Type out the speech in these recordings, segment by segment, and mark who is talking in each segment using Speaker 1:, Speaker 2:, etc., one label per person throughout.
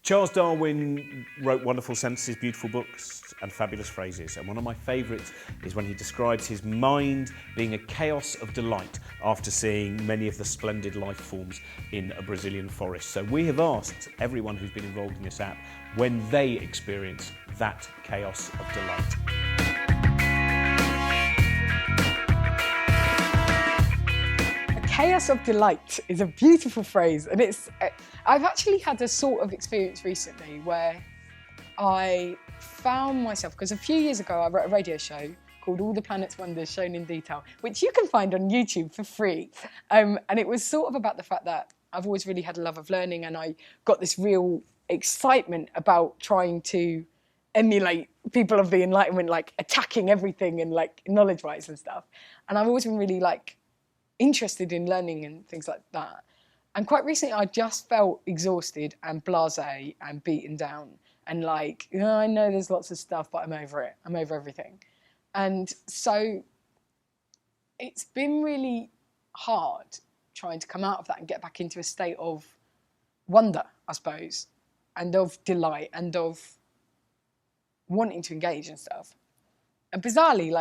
Speaker 1: Charles Darwin wrote wonderful sentences, beautiful books and fabulous phrases, and one of my favourites is when he describes his mind being a chaos of delight after seeing many of the splendid life forms in a Brazilian forest. So we have asked everyone who's been involved in this app when they experience that chaos of delight.
Speaker 2: Chaos of delight is a beautiful phrase, and I've actually had a sort of experience recently where I found myself, because a few years ago I wrote a radio show called All the Planet's Wonders Shown in Detail, which you can find on YouTube for free. And it was sort of about the fact that I've always really had a love of learning, and I got this real excitement about trying to emulate people of the Enlightenment, like attacking everything and like knowledge-wise and stuff. And I've always been really interested in learning and things like that. And quite recently I just felt exhausted and blasé and beaten down and I know there's lots of stuff, but I'm over it. I'm over everything. And so it's been really hard trying to come out of that and get back into a state of wonder, I suppose, and of delight and of wanting to engage and stuff. And bizarrely,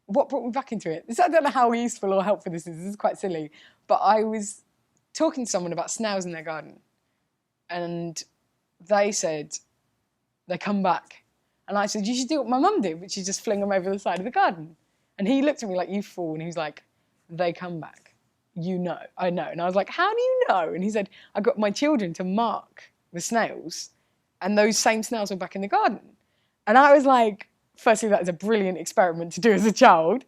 Speaker 2: what brought me back into it? I don't know how useful or helpful this is. This is quite silly. But I was talking to someone about snails in their garden. And they said, they come back. And I said, you should do what my mum did, which is just fling them over the side of the garden. And he looked at me like, you fool. And he was like, they come back. You know, I know. And I was like, how do you know? And he said, I got my children to mark the snails. And those same snails were back in the garden. And I was like, firstly, that is a brilliant experiment to do as a child.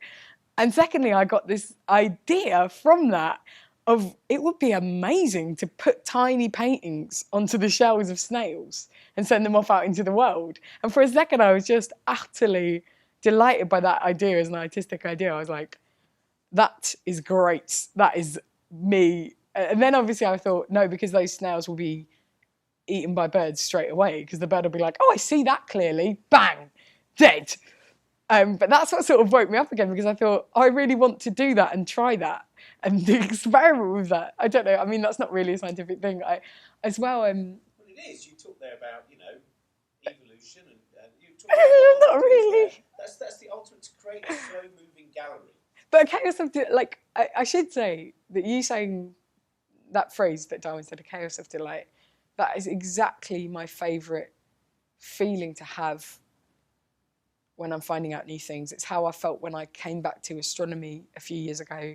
Speaker 2: And secondly, I got this idea from that of it would be amazing to put tiny paintings onto the shells of snails and send them off out into the world. And for a second, I was just utterly delighted by that idea as an artistic idea. I was like, that is great. That is me. And then obviously I thought, no, because those snails will be eaten by birds straight away, because the bird will be like, oh, I see that clearly. Bang. Dead. But that's what sort of woke me up again, because I thought, I really want to do that and try that and experiment with that. I don't know. I mean, that's not really a scientific thing. Well,
Speaker 1: well, it is. You talk there about, evolution and you talk about
Speaker 2: not really.
Speaker 1: That's the ultimate, to create a slow-moving gallery.
Speaker 2: But chaos of I should say that you saying that phrase that Darwin said, a chaos of delight, that is exactly my favourite feeling to have when I'm finding out new things. It's how I felt when I came back to astronomy a few years ago,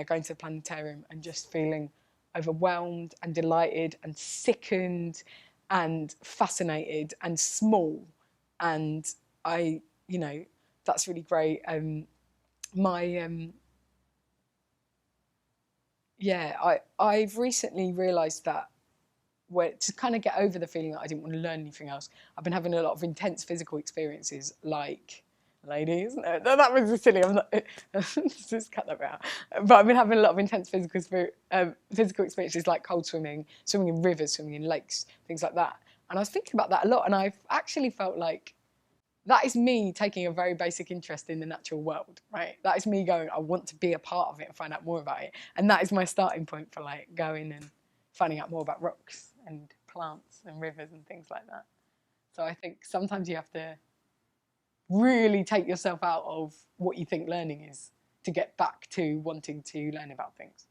Speaker 2: going to the planetarium and just feeling overwhelmed and delighted and sickened and fascinated and small. And that's really great. I've recently realised that to kind of get over the feeling that I didn't want to learn anything else, I've been having a lot of intense physical experiences, like ladies. No, that was silly. I'm not. Just cut that bit out. But I've been having a lot of intense physical experiences, like cold swimming, swimming in rivers, swimming in lakes, things like that. And I was thinking about that a lot, and I've actually felt like that is me taking a very basic interest in the natural world, right? That is me going, I want to be a part of it and find out more about it. And that is my starting point for going and finding out more about rocks and plants and rivers and things like that. So I think sometimes you have to really take yourself out of what you think learning is to get back to wanting to learn about things.